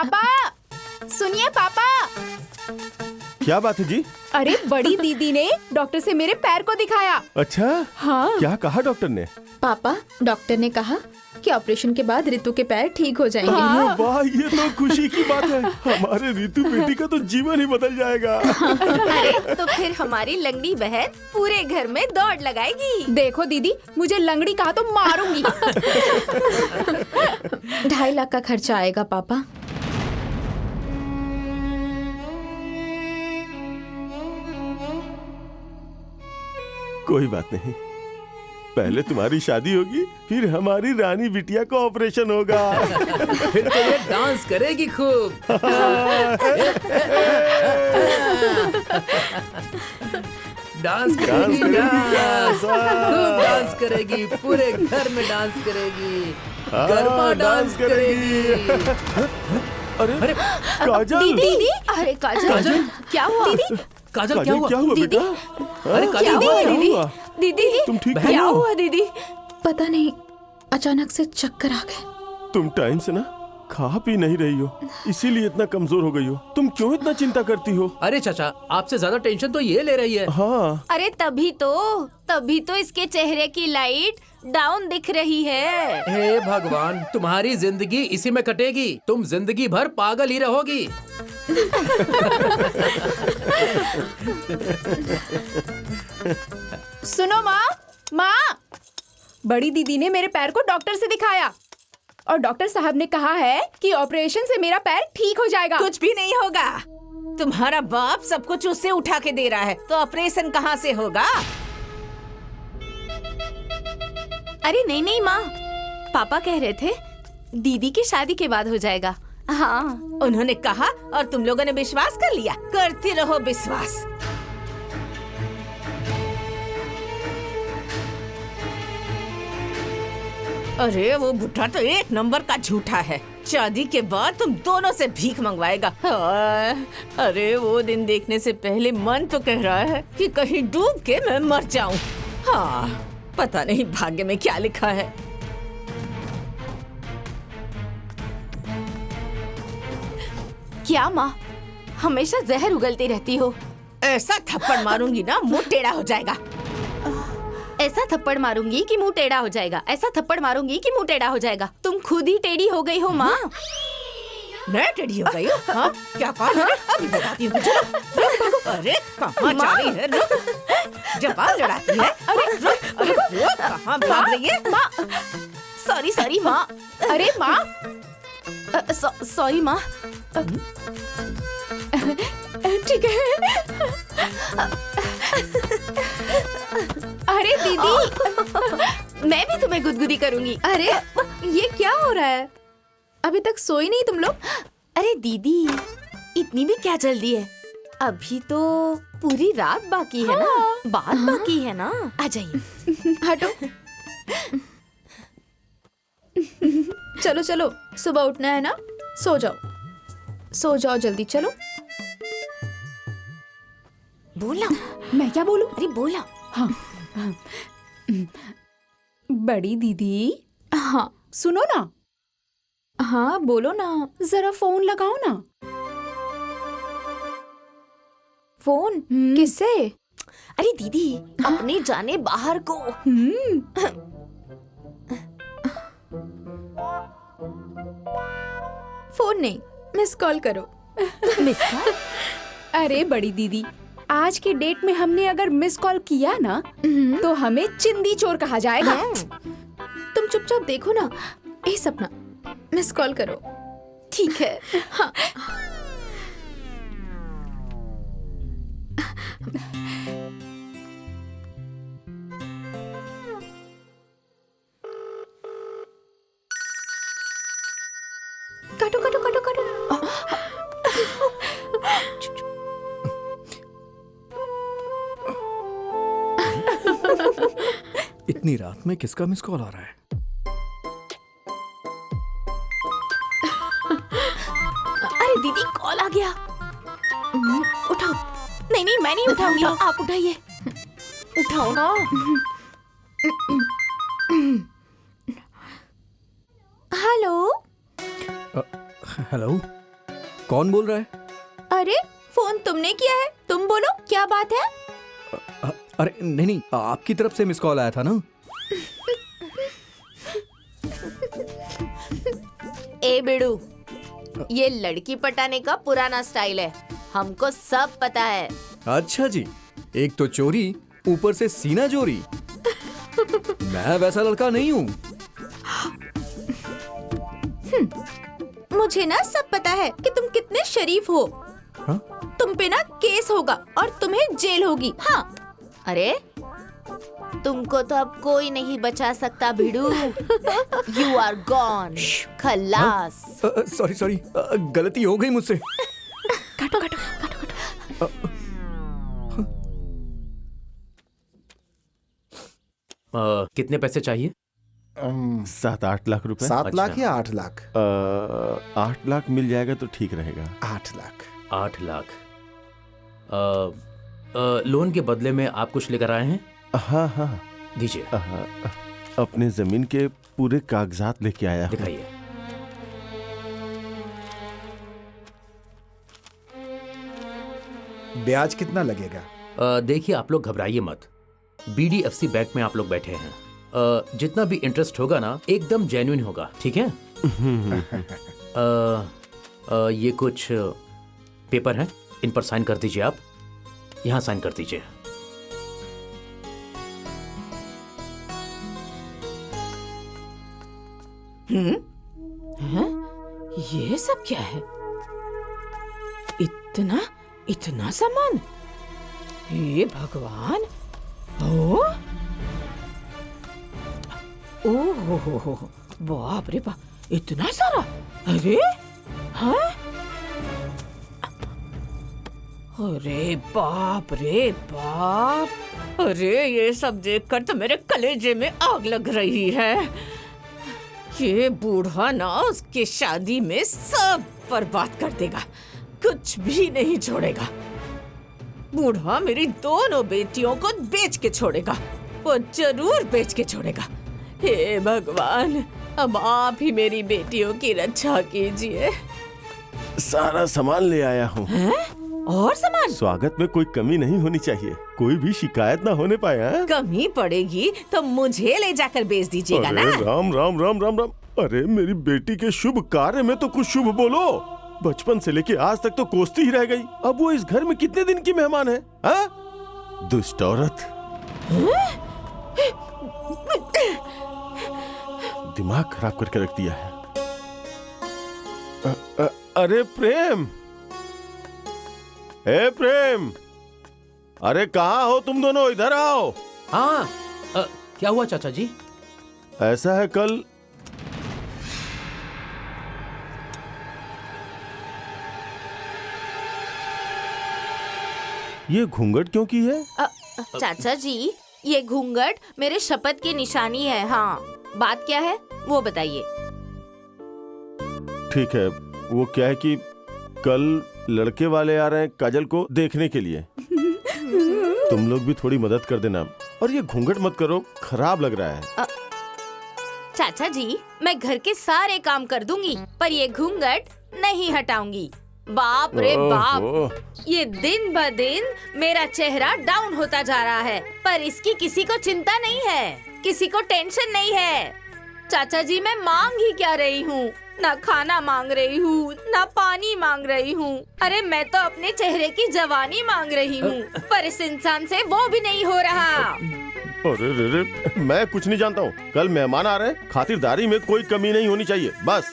पापा सुनिए पापा। क्या बात है जी? अरे बड़ी दीदी ने डॉक्टर से मेरे पैर को दिखाया। अच्छा, हाँ। क्या कहा डॉक्टर ने? पापा, डॉक्टर ने कहा कि ऑपरेशन के बाद रितु के पैर ठीक हो जाएंगे। हाँ। वाह, ये तो खुशी की बात है। हमारे रितु बेटी का तो जीवन ही बदल जाएगा। अरे तो फिर हमारी लंगड़ी बहन पूरे घर में दौड़ लगाएगी। देखो दीदी, मुझे लंगड़ी कहा तो मारूंगी। 2.5 लाख का खर्चा आएगा पापा। कोई बात नहीं, पहले तुम्हारी शादी होगी, फिर हमारी रानी बिटिया का ऑपरेशन होगा। फिर तो ये डांस करेगी खूब। डांस करेगी, डांस खूब डांस करेगी, पूरे घर में डांस करेगी, गरबा डांस करेगी। अरे काजल, दीदी, अरे काजल, क्या हुआ? दीदी, काजल क्या हुआ? बेटा? अरे काजल क्या हुआ? दीदी, तुम ठीक क्या हो? हुआ दीदी? पता नहीं, अचानक से चक्कर आ गए। तुम टाइम से ना खा पी नहीं रही हो, इसीलिए इतना कमजोर हो गई हो। तुम क्यों इतना चिंता करती हो? अरे चाचा, आपसे ज्यादा टेंशन तो ये ले रही है। हाँ, अरे तभी तो इसके चेहरे की लाइट डाउन दिख रही है। हे भगवान, तुम्हारी जिंदगी इसी में कटेगी। तुम जिंदगी भर पागल ही रहोगी। सुनो माँ, बड़ी दीदी ने मेरे पैर को डॉक्टर से दिखाया और डॉक्टर साहब ने कहा है कि ऑपरेशन से मेरा पैर ठीक हो जाएगा। कुछ भी नहीं होगा। तुम्हारा बाप सब कुछ उससे उठा के दे रहा है, तो ऑपरेशन कहाँ से होगा? अरे नहीं माँ, पापा कह रहे थे दीदी की शादी के बाद हो जाएगा। हाँ, उन्होंने कहा और तुम लोगों ने विश्वास कर लिया। करते रहो विश्वास। अरे वो बुढ़ा तो 1 नंबर का झूठा है। शादी के बाद तुम दोनों से भीख मंगवाएगा। अरे वो दिन देखने से पहले मन तो कह रहा है कि कहीं डूब के मैं मर जाऊं। हाँ, पता नहीं भाग्य में क्या लिखा है। क्या माँ, हमेशा जहर उगलती रहती हो। ऐसा थप्पड़ मारूंगी ना मुंह टेढ़ा हो जाएगा। ऐसा थप्पड़ मारूंगी कि मुंह टेढ़ा हो जाएगा। ऐसा थप्पड़ मारूंगी कि मुंह टेढ़ा हो जाएगा। तुम खुद ही टेढ़ी हो गई हो माँ। मैं टेढ़ी हो गई हूँ? हाँ? क्या कहा? अभी बताती हूँ तुझे। अरे कहाँ जा रही है? जबान लड़ाती है। अरे वो कहाँ भाग रही है? माँ, सॉरी माँ। अरे माँ, सॉरी माँ। ठीक है। अरे दीदी, मैं भी तुम्हें गुदगुदी करूंगी। अरे ये क्या हो रहा है? अभी तक सोई नहीं तुम लोग? अरे दीदी, इतनी भी क्या जल्दी है? अभी तो पूरी रात बाकी है ना, बात बाकी है ना। आ जाइए। हटो। चलो चलो, सुबह उठना है ना, सो जाओ जल्दी, चलो। बोला। मैं क्या बोलूं? अरे बोला। हाँ, बड़ी दीदी, हाँ सुनो ना। हाँ, बोलो ना। जरा फोन लगाओ ना। फोन किससे? अरे दीदी, अपने जाने बाहर को। फोन नहीं, मिस कॉल करो। Miss call? अरे बड़ी दीदी, आज के डेट में हमने अगर मिस कॉल किया ना तो हमें चिंदी चोर कहा जाएगा। तुम चुपचाप देखो ना। ए सपना, मिस कॉल करो। ठीक है। हाँ। काटो काटो काटो काटो। इतनी रात में किसका मिस कॉल आ रहा है? अरे दीदी, कॉल आ गया। उठाओ। नहीं मैं नहीं उठाऊंगी, आप उठाइए। उठाओ ना। हेलो। हेलो। कौन बोल रहा है? अरे फोन तुमने किया है, तुम बोलो क्या बात है? अरे नहीं नहीं, आपकी तरफ से मिस कॉल आया था ना। ए बिड़ू, ये लड़की पटाने का पुराना स्टाइल है, हमको सब पता है। अच्छा जी, एक तो चोरी, ऊपर से सीना चोरी। मैं वैसा लड़का नहीं हूँ। मुझे ना सब पता है कि तुम कितने शरीफ हो। हाँ? तुम पे ना केस होगा और तुम्हें जेल होगी। हाँ। अरे तुमको तो अब कोई नहीं बचा सकता भिड़ू। यू आर गॉन, खल्लास। सॉरी सॉरी, गलती हो गई मुझसे। काटो काटो काटो काटो। कितने पैसे चाहिए? 7-8 लाख रुपए। 7 लाख अच्छा। या 8 लाख? 8 लाख मिल जाएगा तो ठीक रहेगा। 8 लाख। 8 लाख। लोन के बदले में आप कुछ लेकर आए हैं? हाँ हाँ, दीजिए, अपने जमीन के पूरे कागजात लेके आया हूं। दिखाइए। ब्याज कितना लगेगा? देखिए, आप लोग घबराइए मत। BDFC बैंक में आप लोग बैठे हैं। जितना भी इंटरेस्ट होगा ना, एकदम जेन्युइन होगा, ठीक है? ये कुछ पेपर हैं, इन पर साइन कर दीजिए। आप यहाँ साइन कर दीजिए। ये सब क्या है? इतना इतना सामान? हे भगवान! ओह, बाप रे बाप, इतना सारा! अरे हाँ, अरे बाप रे बाप! अरे ये सब देखकर तो मेरे कलेजे में आग लग रही है। ये बूढ़ा ना उसकी शादी में सब बर्बाद कर देगा, कुछ भी नहीं छोड़ेगा। बूढ़ा मेरी दोनों बेटियों को बेच के छोड़ेगा, वो जरूर बेच के छोड़ेगा। हे भगवान, अब आप ही मेरी बेटियों की रक्षा कीजिए। सारा सामान ले आया हूँ। और सामान? स्वागत में कोई कमी नहीं होनी चाहिए, कोई भी शिकायत ना होने पाए। हाँ? कमी पड़ेगी तो मुझे ले जाकर बेच दीजिएगा ना। अरे राम राम राम राम राम! अरे मेरी बेटी के शुभ कार्य में तो कुछ शुभ बोलो। बचपन से लेके आज तक तो कोसती ही रह गई, अब वो इस घर में कितने दिन की मेहमान है? हाँ? दुष्ट औरत, दिमाग खराब करके रख दिया है। अरे प्रेम, ए प्रेम, अरे कहाँ हो तुम दोनों? इधर आओ। हाँ, क्या हुआ चाचा जी? ऐसा है, कल ये घूंघट क्यों की है? चाचा जी, ये घूंघट मेरे शपथ की निशानी है। हाँ, बात क्या है वो बताइए। ठीक है, वो क्या है कि कल लड़के वाले आ रहे हैं काजल को देखने के लिए। तुम लोग भी थोड़ी मदद कर देना, और ये घूंघट मत करो, खराब लग रहा है। चाचा जी, मैं घर के सारे काम कर दूंगी, पर ये घूंघट नहीं हटाऊंगी। बाप रे बाप, ओहो। ये दिन ब दिन मेरा चेहरा डाउन होता जा रहा है, पर इसकी किसी को चिंता नहीं है, किसी को टेंशन नहीं है। चाचा जी, मैं मांग ही क्या रही हूँ? ना खाना मांग रही हूँ, ना पानी मांग रही हूँ। अरे मैं तो अपने चेहरे की जवानी मांग रही हूँ, पर इस इंसान से वो भी नहीं हो रहा। अरे रे रे, मैं कुछ नहीं जानता हूँ। कल मेहमान आ रहे हैं, खातिरदारी में कोई कमी नहीं होनी चाहिए, बस।